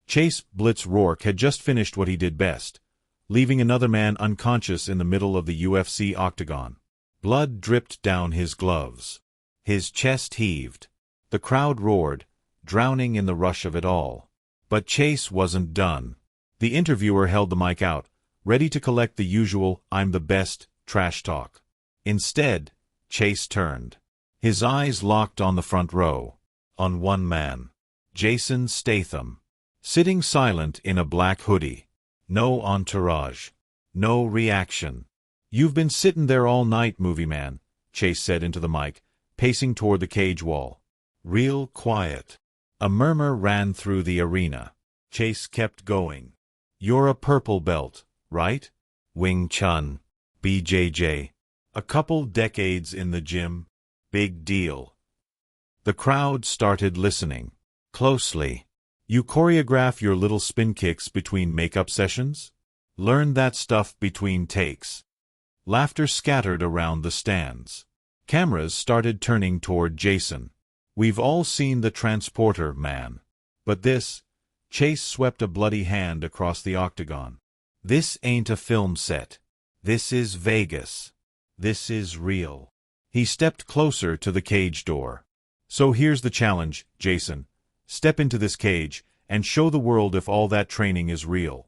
Chase "Blitz" Rourke had just finished what he did best, leaving another man unconscious in the middle of the UFC octagon. Blood dripped down his gloves. His chest heaved. The crowd roared, drowning in the rush of it all. But Chase wasn't done. The interviewer held the mic out, ready to collect the usual "I'm the best" trash talk. Instead, Chase turned. His eyes locked on the front row. On one man. Jason Statham. Sitting silent in a black hoodie. No entourage. No reaction. "You've been sitting there all night, movie man," Chase said into the mic, pacing toward the cage wall. Real quiet. A murmur ran through the arena. Chase kept going. "You're a purple belt, right? Wing Chun. BJJ. A couple decades in the gym. Big deal." The crowd started listening. Closely. "You choreograph your little spin kicks between makeup sessions? Learn that stuff between takes." Laughter scattered around the stands. Cameras started turning toward Jason. "We've all seen the transporter, man. But this," Chase swept a bloody hand across the octagon. "This ain't a film set. This is Vegas. This is real." He stepped closer to the cage door. "So here's the challenge, Jason. Step into this cage and show the world if all that training is real."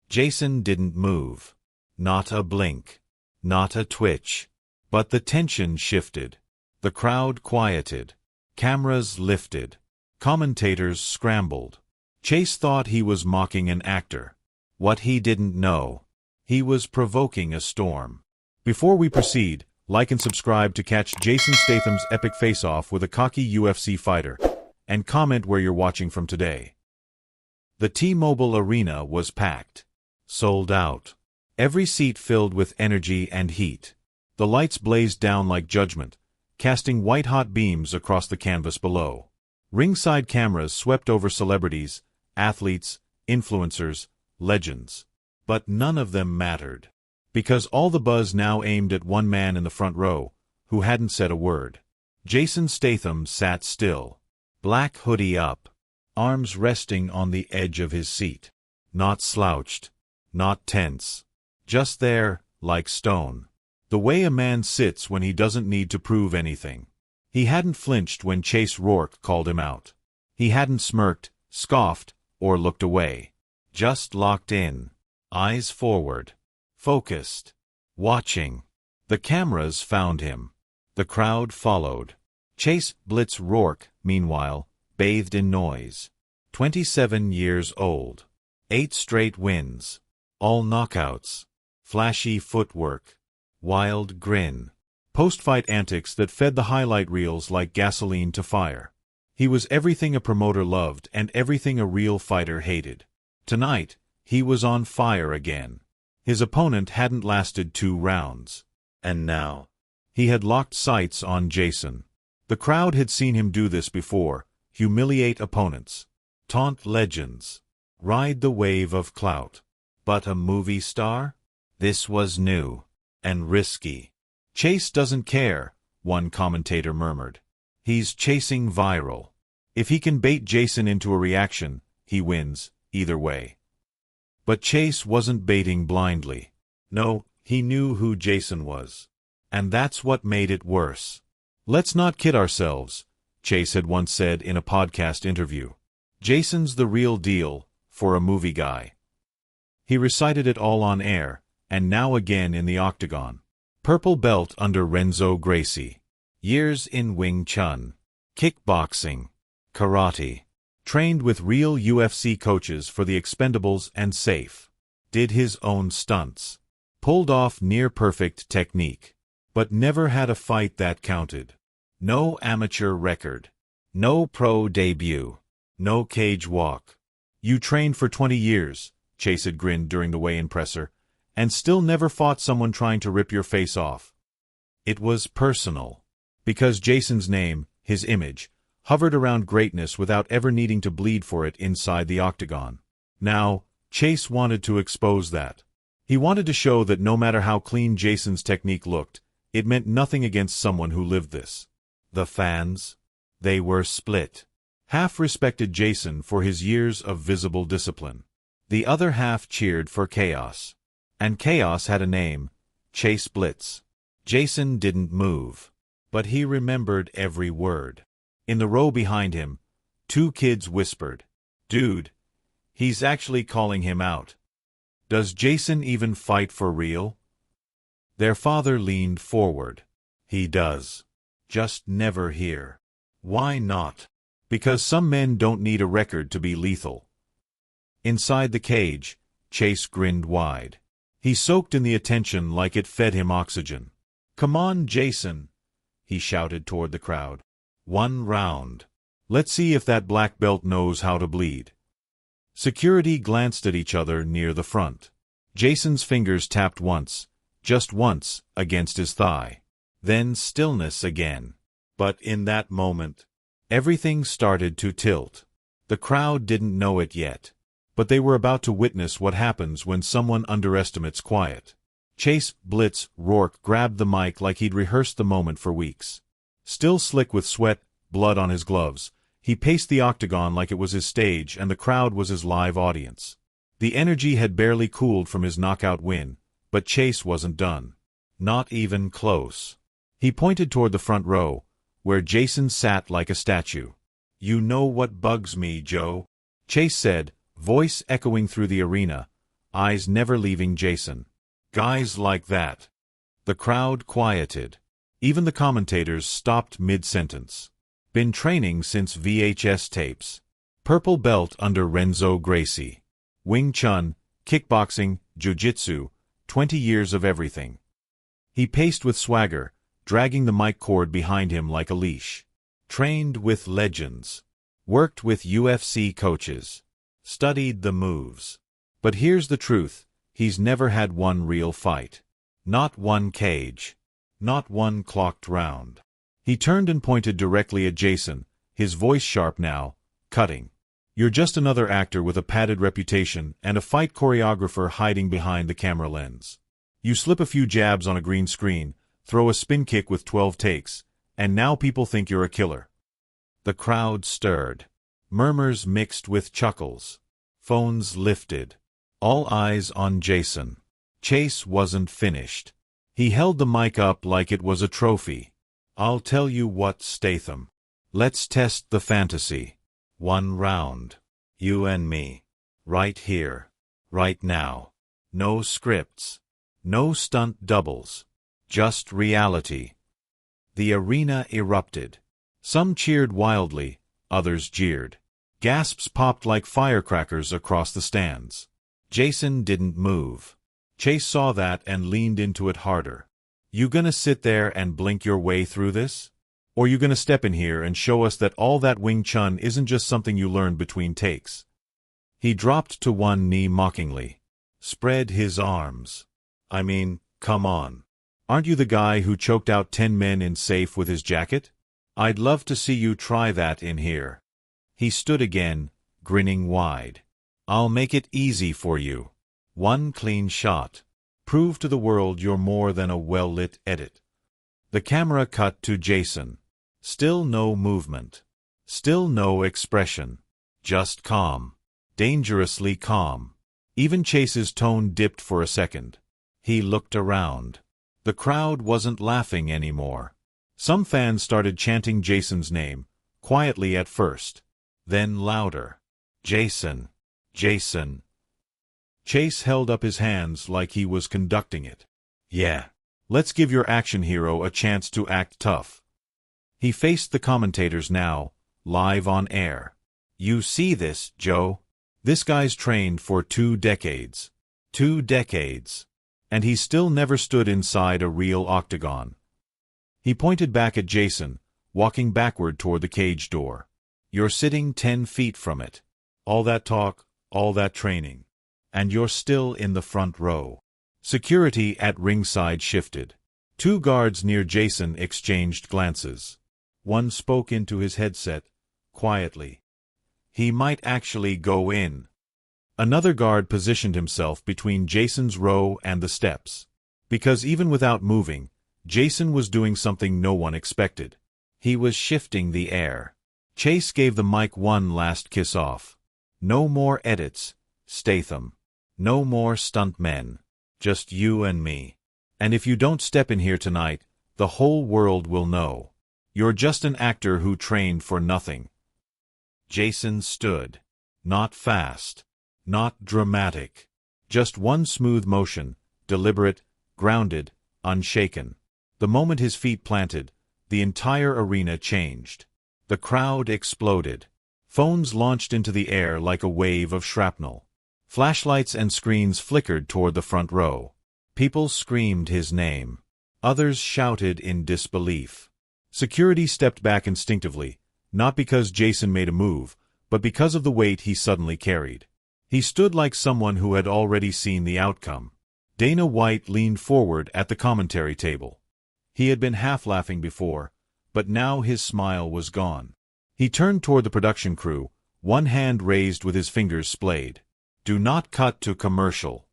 Jason didn't move. Not a blink. Not a twitch. But the tension shifted. The crowd quieted. Cameras lifted. Commentators scrambled. Chase thought he was mocking an actor. What he didn't know. He was provoking a storm. Before we proceed, like and subscribe to catch Jason Statham's epic face-off with a cocky UFC fighter, and comment where you're watching from today. The T-Mobile Arena was packed. Sold out. Every seat filled with energy and heat. The lights blazed down like judgment, casting white-hot beams across the canvas below. Ringside cameras swept over celebrities, athletes, influencers, legends. But none of them mattered. Because all the buzz now aimed at one man in the front row, who hadn't said a word. Jason Statham sat still. Black hoodie up. Arms resting on the edge of his seat. Not slouched. Not tense. Just there, like stone. The way a man sits when he doesn't need to prove anything. He hadn't flinched when Chase Rourke called him out. He hadn't smirked, scoffed, or looked away. Just locked in. Eyes forward. Focused. Watching. The cameras found him. The crowd followed. Chase "Blitz" Rourke, meanwhile, bathed in noise. 27 years old. 8 straight wins. All knockouts. Flashy footwork. Wild grin. Post-fight antics that fed the highlight reels like gasoline to fire. He was everything a promoter loved and everything a real fighter hated. Tonight, he was on fire again. His opponent hadn't lasted 2 rounds. And now, he had locked sights on Jason. The crowd had seen him do this before, humiliate opponents. Taunt legends. Ride the wave of clout. But a movie star? This was new. And risky. "Chase doesn't care," one commentator murmured. "He's chasing viral. If he can bait Jason into a reaction, he wins, either way." But Chase wasn't baiting blindly. No, he knew who Jason was. And that's what made it worse. "Let's not kid ourselves," Chase had once said in a podcast interview. "Jason's the real deal, for a movie guy." He recited it all on air, and now again in the octagon. Purple belt under Renzo Gracie. Years in Wing Chun. Kickboxing. Karate. Trained with real UFC coaches for the Expendables and Safe. Did his own stunts. Pulled off near-perfect technique. But never had a fight that counted. No amateur record. No pro debut. No cage walk. "You trained for 20 years, Chase had grinned during the weigh-in presser, "and still never fought someone trying to rip your face off." It was personal. Because Jason's name, his image, hovered around greatness without ever needing to bleed for it inside the octagon. Now, Chase wanted to expose that. He wanted to show that no matter how clean Jason's technique looked, it meant nothing against someone who lived this. The fans? They were split. Half respected Jason for his years of visible discipline. The other half cheered for chaos. And chaos had a name: Chase Blitz. Jason didn't move. But he remembered every word. In the row behind him, two kids whispered, "Dude, he's actually calling him out. Does Jason even fight for real?" Their father leaned forward. "He does. Just never here." "Why not?" "Because some men don't need a record to be lethal." Inside the cage, Chase grinned wide. He soaked in the attention like it fed him oxygen. "Come on, Jason," he shouted toward the crowd. "One round. Let's see if that black belt knows how to bleed." Security glanced at each other near the front. Jason's fingers tapped once, just once, against his thigh. Then stillness again. But in that moment, everything started to tilt. The crowd didn't know it yet, but they were about to witness what happens when someone underestimates quiet. Chase Blitz Rourke grabbed the mic like he'd rehearsed the moment for weeks. Still slick with sweat, blood on his gloves, he paced the octagon like it was his stage and the crowd was his live audience. The energy had barely cooled from his knockout win, but Chase wasn't done. Not even close. He pointed toward the front row, where Jason sat like a statue. "You know what bugs me, Joe?" Chase said, voice echoing through the arena, eyes never leaving Jason. "Guys like that." The crowd quieted. Even the commentators stopped mid-sentence. "Been training since VHS tapes. Purple belt under Renzo Gracie. Wing Chun, kickboxing, jiu-jitsu, 20 years of everything." He paced with swagger, dragging the mic cord behind him like a leash. "Trained with legends. Worked with UFC coaches. Studied the moves. But here's the truth, he's never had one real fight. Not one cage. Not one clocked round." He turned and pointed directly at Jason, his voice sharp now, cutting. "You're just another actor with a padded reputation and a fight choreographer hiding behind the camera lens. You slip a few jabs on a green screen, throw a spin kick with 12 takes, and now people think you're a killer." The crowd stirred. Murmurs mixed with chuckles. Phones lifted. All eyes on Jason. Chase wasn't finished. He held the mic up like it was a trophy. "I'll tell you what, Statham. Let's test the fantasy. One round. You and me. Right here. Right now. No scripts. No stunt doubles. Just reality." The arena erupted. Some cheered wildly, others jeered. Gasps popped like firecrackers across the stands. Jason didn't move. Chase saw that and leaned into it harder. "You gonna sit there and blink your way through this? Or you gonna step in here and show us that all that Wing Chun isn't just something you learned between takes?" He dropped to one knee mockingly. Spread his arms. "I mean, come on. Aren't you the guy who choked out 10 men in safe with his jacket? I'd love to see you try that in here." He stood again, grinning wide. "I'll make it easy for you. One clean shot. Prove to the world you're more than a well-lit edit." The camera cut to Jason. Still no movement. Still no expression. Just calm. Dangerously calm. Even Chase's tone dipped for a second. He looked around. The crowd wasn't laughing anymore. Some fans started chanting Jason's name, quietly at first. Then louder. "Jason! Jason!" Chase held up his hands like he was conducting it. "Yeah. Let's give your action hero a chance to act tough." He faced the commentators now, live on air. "You see this, Joe? This guy's trained for 2 decades. 2 decades. And he's still never stood inside a real octagon." He pointed back at Jason, walking backward toward the cage door. "You're sitting 10 feet from it. All that talk, all that training. And you're still in the front row." Security at ringside shifted. 2 guards near Jason exchanged glances. One spoke into his headset, quietly. "He might actually go in." Another guard positioned himself between Jason's row and the steps. Because even without moving, Jason was doing something no one expected. He was shifting the air. Chase gave the mic one last kiss off. No more edits, Statham. No more stuntmen. Just you and me. And if you don't step in here tonight, the whole world will know. You're just an actor who trained for nothing. Jason stood. Not fast. Not dramatic. Just one smooth motion, deliberate, grounded, unshaken. The moment his feet planted, the entire arena changed. The crowd exploded. Phones launched into the air like a wave of shrapnel. Flashlights and screens flickered toward the front row. People screamed his name. Others shouted in disbelief. Security stepped back instinctively, not because Jason made a move, but because of the weight he suddenly carried. He stood like someone who had already seen the outcome. Dana White leaned forward at the commentary table. He had been half-laughing before, but now his smile was gone. He turned toward the production crew, one hand raised with his fingers splayed. "Do not cut to commercial."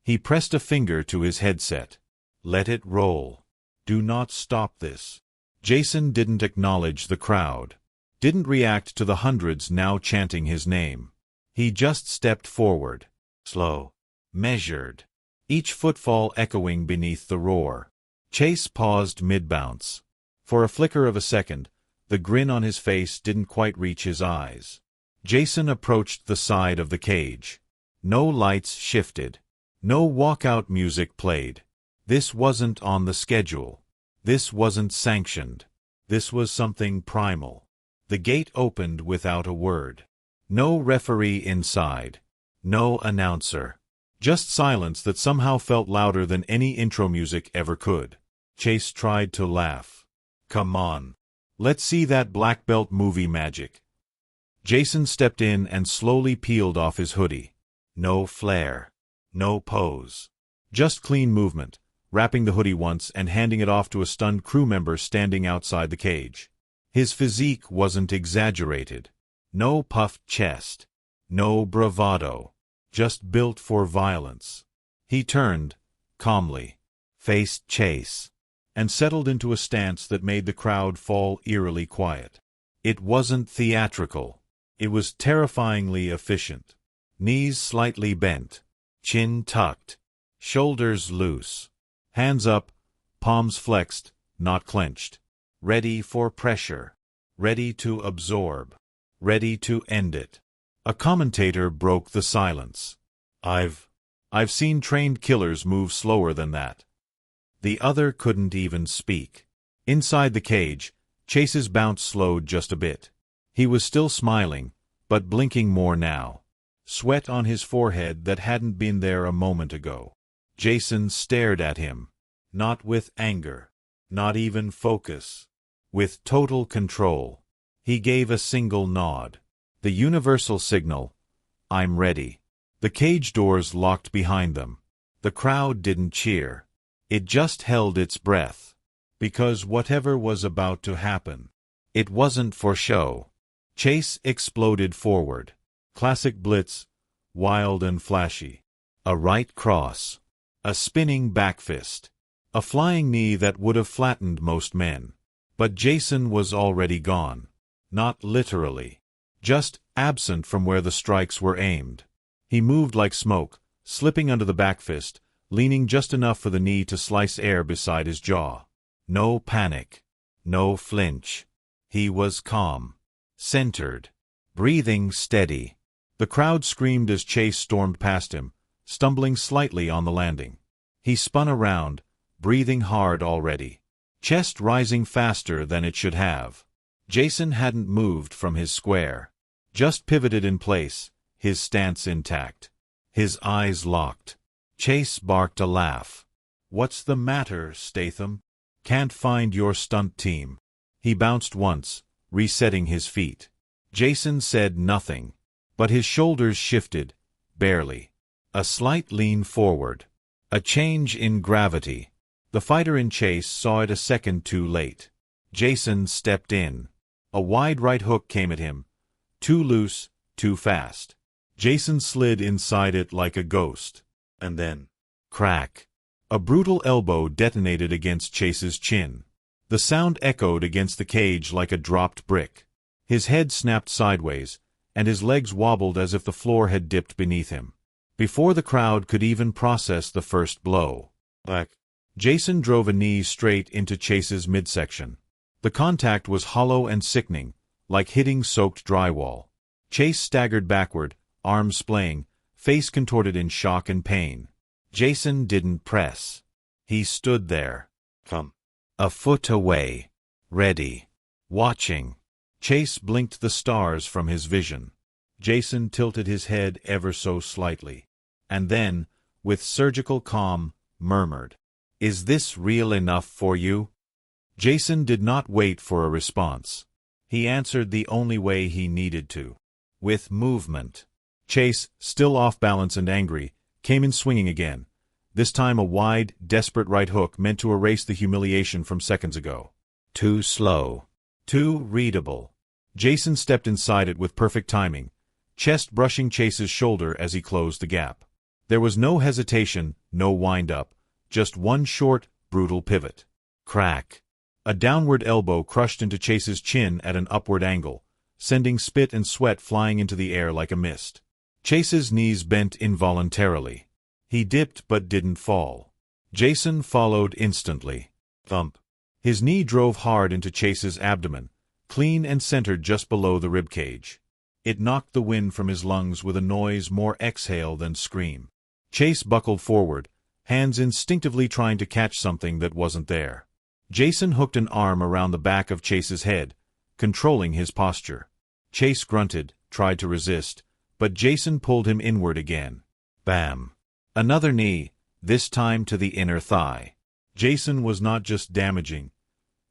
He pressed a finger to his headset. "Let it roll. Do not stop this." Jason didn't acknowledge the crowd. Didn't react to the hundreds now chanting his name. He just stepped forward. Slow. Measured. Each footfall echoing beneath the roar. Chase paused mid-bounce. For a flicker of a second, the grin on his face didn't quite reach his eyes. Jason approached the side of the cage. No lights shifted. No walkout music played. This wasn't on the schedule. This wasn't sanctioned. This was something primal. The gate opened without a word. No referee inside. No announcer. Just silence that somehow felt louder than any intro music ever could. Chase tried to laugh. "Come on. Let's see that black belt movie magic." Jason stepped in and slowly peeled off his hoodie. No flair. No pose. Just clean movement, wrapping the hoodie once and handing it off to a stunned crew member standing outside the cage. His physique wasn't exaggerated. No puffed chest. No bravado. Just built for violence. He turned, calmly, faced Chase, and settled into a stance that made the crowd fall eerily quiet. It wasn't theatrical. It was terrifyingly efficient. Knees slightly bent. Chin tucked. Shoulders loose. Hands up, palms flexed, not clenched. Ready for pressure. Ready to absorb. Ready to end it. A commentator broke the silence. I've seen trained killers move slower than that." The other couldn't even speak. Inside the cage, Chase's bounce slowed just a bit. He was still smiling, but blinking more now. Sweat on his forehead that hadn't been there a moment ago. Jason stared at him. Not with anger. Not even focus. With total control. He gave a single nod. The universal signal, "I'm ready." The cage doors locked behind them. The crowd didn't cheer. It just held its breath. Because whatever was about to happen, it wasn't for show. Chase exploded forward. Classic Blitz, wild and flashy. A right cross. A spinning back fist. A flying knee that would have flattened most men. But Jason was already gone. Not literally. Just absent from where the strikes were aimed. He moved like smoke, slipping under the back fist, leaning just enough for the knee to slice air beside his jaw. No panic. No flinch. He was calm. Centered. Breathing steady. The crowd screamed as Chase stormed past him, stumbling slightly on the landing. He spun around, breathing hard already. Chest rising faster than it should have. Jason hadn't moved from his square. Just pivoted in place, his stance intact. His eyes locked. Chase barked a laugh. "What's the matter, Statham? Can't find your stunt team." He bounced once, resetting his feet. Jason said nothing, but his shoulders shifted, barely. A slight lean forward. A change in gravity. The fighter in Chase saw it a second too late. Jason stepped in. A wide right hook came at him. Too loose, too fast. Jason slid inside it like a ghost. And then, crack. A brutal elbow detonated against Chase's chin. The sound echoed against the cage like a dropped brick. His head snapped sideways, and his legs wobbled as if the floor had dipped beneath him. Before the crowd could even process the first blow, Jason drove a knee straight into Chase's midsection. The contact was hollow and sickening, like hitting soaked drywall. Chase staggered backward, arms splaying, face contorted in shock and pain. Jason didn't press. He stood there, a foot away, ready, watching. Chase blinked the stars from his vision. Jason tilted his head ever so slightly, and then, with surgical calm, murmured, "Is this real enough for you?" Jason did not wait for a response. He answered the only way he needed to, with movement. Chase, still off balance and angry, came in swinging again, this time a wide, desperate right hook meant to erase the humiliation from seconds ago. Too slow. Too readable. Jason stepped inside it with perfect timing, chest brushing Chase's shoulder as he closed the gap. There was no hesitation, no wind-up, just one short, brutal pivot. Crack. A downward elbow crushed into Chase's chin at an upward angle, sending spit and sweat flying into the air like a mist. Chase's knees bent involuntarily. He dipped but didn't fall. Jason followed instantly. Thump. His knee drove hard into Chase's abdomen, clean and centered just below the ribcage. It knocked the wind from his lungs with a noise more exhale than scream. Chase buckled forward, hands instinctively trying to catch something that wasn't there. Jason hooked an arm around the back of Chase's head, controlling his posture. Chase grunted, tried to resist, but Jason pulled him inward again. Bam. Another knee, this time to the inner thigh. Jason was not just damaging,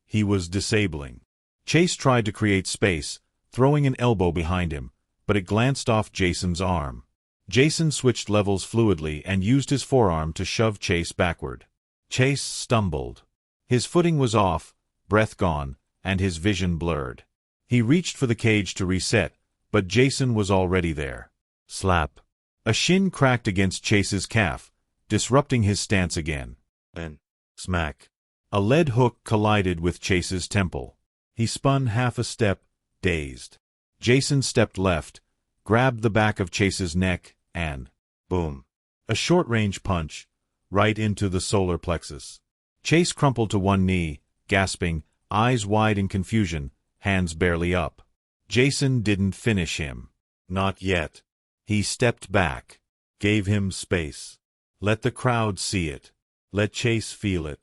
he was disabling. Chase tried to create space, throwing an elbow behind him, but it glanced off Jason's arm. Jason switched levels fluidly and used his forearm to shove Chase backward. Chase stumbled. His footing was off, breath gone, and his vision blurred. He reached for the cage to reset, but Jason was already there. Slap. A shin cracked against Chase's calf, disrupting his stance again. Then, smack. A lead hook collided with Chase's temple. He spun half a step, dazed. Jason stepped left, grabbed the back of Chase's neck, and boom. A short-range punch, right into the solar plexus. Chase crumpled to one knee, gasping, eyes wide in confusion, hands barely up. Jason didn't finish him. Not yet. He stepped back, gave him space. Let the crowd see it. Let Chase feel it.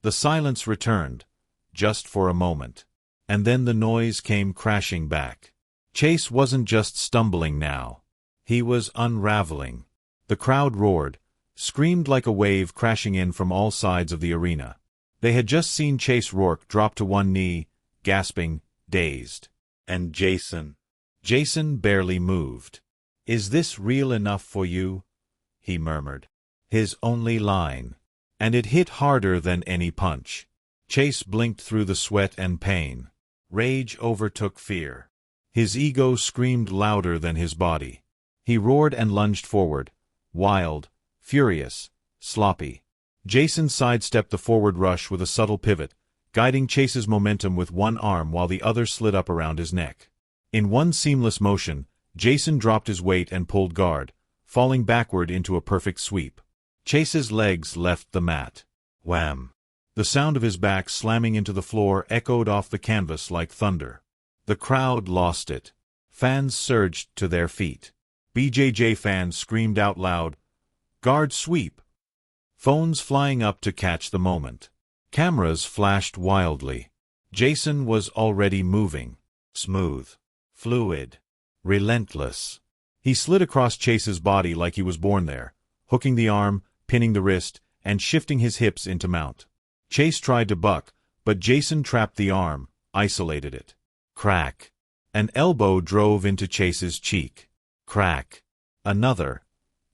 The silence returned, just for a moment. And then the noise came crashing back. Chase wasn't just stumbling now. He was unraveling. The crowd roared, screamed like a wave crashing in from all sides of the arena. They had just seen Chase Rourke drop to one knee, gasping, dazed. And Jason barely moved. "Is this real enough for you?" he murmured. His only line. And it hit harder than any punch. Chase blinked through the sweat and pain. Rage overtook fear. His ego screamed louder than his body. He roared and lunged forward, wild, furious, sloppy. Jason sidestepped the forward rush with a subtle pivot, guiding Chase's momentum with one arm while the other slid up around his neck. In one seamless motion, Jason dropped his weight and pulled guard, falling backward into a perfect sweep. Chase's legs left the mat. Wham! The sound of his back slamming into the floor echoed off the canvas like thunder. The crowd lost it. Fans surged to their feet. BJJ fans screamed out loud, "Guard sweep!" Phones flying up to catch the moment. Cameras flashed wildly. Jason was already moving. Smooth. Fluid. Relentless. He slid across Chase's body like he was born there, hooking the arm, pinning the wrist, and shifting his hips into mount. Chase tried to buck, but Jason trapped the arm, isolated it. Crack. An elbow drove into Chase's cheek. Crack. Another.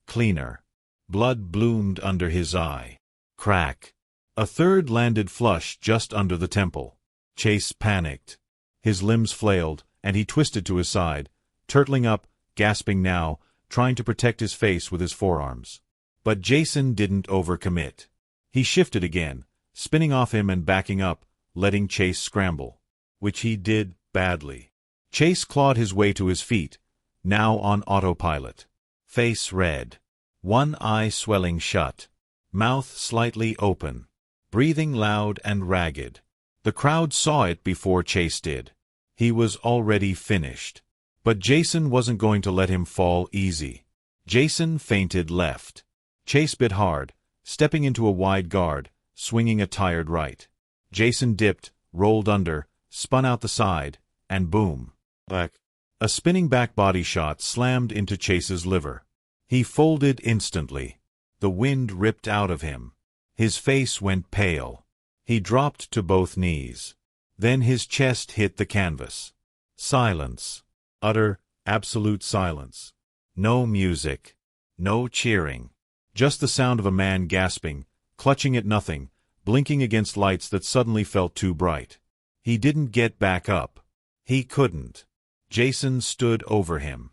Cleaner. Blood bloomed under his eye. Crack. A third landed flush just under the temple. Chase panicked. His limbs flailed, and he twisted to his side, turtling up, gasping now, trying to protect his face with his forearms. But Jason didn't overcommit. He shifted again, spinning off him and backing up, letting Chase scramble. Which he did badly. Chase clawed his way to his feet, now on autopilot. Face red. One eye swelling shut. Mouth slightly open. Breathing loud and ragged. The crowd saw it before Chase did. He was already finished. But Jason wasn't going to let him fall easy. Jason feinted left. Chase bit hard, stepping into a wide guard, swinging a tired right. Jason dipped, rolled under, spun out the side, and boom. Back. A spinning back body shot slammed into Chase's liver. He folded instantly. The wind ripped out of him. His face went pale. He dropped to both knees. Then his chest hit the canvas. Silence. Utter, absolute silence. No music. No cheering. Just the sound of a man gasping, clutching at nothing, blinking against lights that suddenly felt too bright. He didn't get back up. He couldn't. Jason stood over him.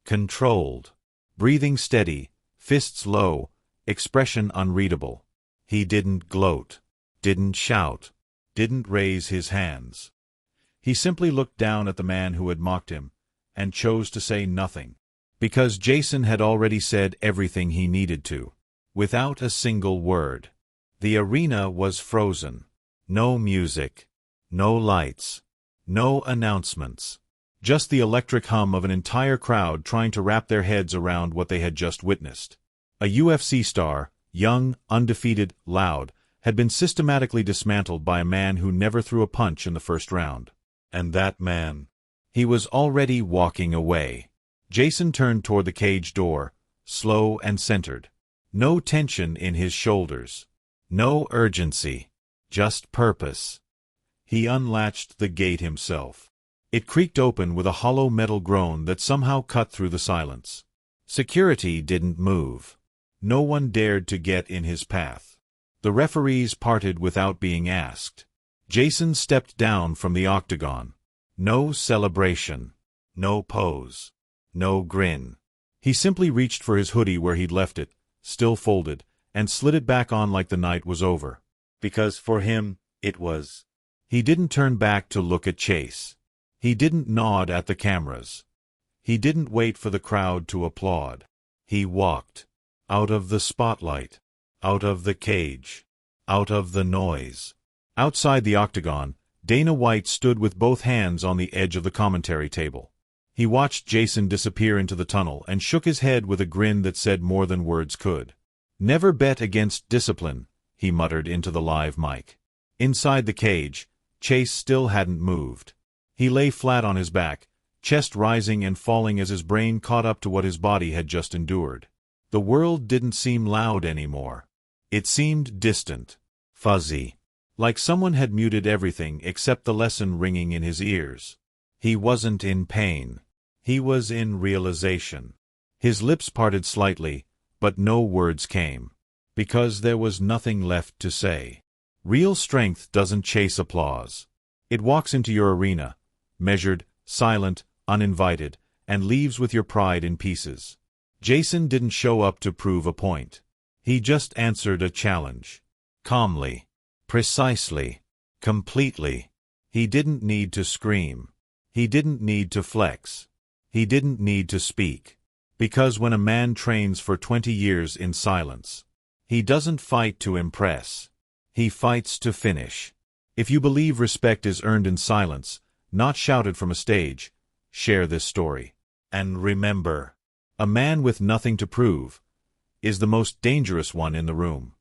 Controlled. Breathing steady, fists low, expression unreadable. He didn't gloat. Didn't shout. Didn't raise his hands. He simply looked down at the man who had mocked him, and chose to say nothing. Because Jason had already said everything he needed to. Without a single word. The arena was frozen. No music. No lights. No announcements. Just the electric hum of an entire crowd trying to wrap their heads around what they had just witnessed. A UFC star, young, undefeated, loud, had been systematically dismantled by a man who never threw a punch in the first round. And that man. He was already walking away. Jason turned toward the cage door, slow and centered. No tension in his shoulders. No urgency. Just purpose. He unlatched the gate himself. It creaked open with a hollow metal groan that somehow cut through the silence. Security didn't move. No one dared to get in his path. The referees parted without being asked. Jason stepped down from the octagon. No celebration. No pose. No grin. He simply reached for his hoodie where he'd left it, still folded, and slid it back on like the night was over. Because for him, it was. He didn't turn back to look at Chase. He didn't nod at the cameras. He didn't wait for the crowd to applaud. He walked. Out of the spotlight. Out of the cage. Out of the noise. Outside the octagon, Dana White stood with both hands on the edge of the commentary table. He watched Jason disappear into the tunnel and shook his head with a grin that said more than words could. "Never bet against discipline," he muttered into the live mic. Inside the cage, Chase still hadn't moved. He lay flat on his back, chest rising and falling as his brain caught up to what his body had just endured. The world didn't seem loud anymore. It seemed distant, fuzzy, like someone had muted everything except the lesson ringing in his ears. He wasn't in pain. He was in realization. His lips parted slightly, but no words came. Because there was nothing left to say. Real strength doesn't chase applause. It walks into your arena, measured, silent, uninvited, and leaves with your pride in pieces. Jason didn't show up to prove a point. He just answered a challenge. Calmly. Precisely. Completely. He didn't need to scream. He didn't need to flex. He didn't need to speak. Because when a man trains for 20 years in silence, he doesn't fight to impress. He fights to finish. If you believe respect is earned in silence, not shouted from a stage, share this story. And remember, a man with nothing to prove is the most dangerous one in the room.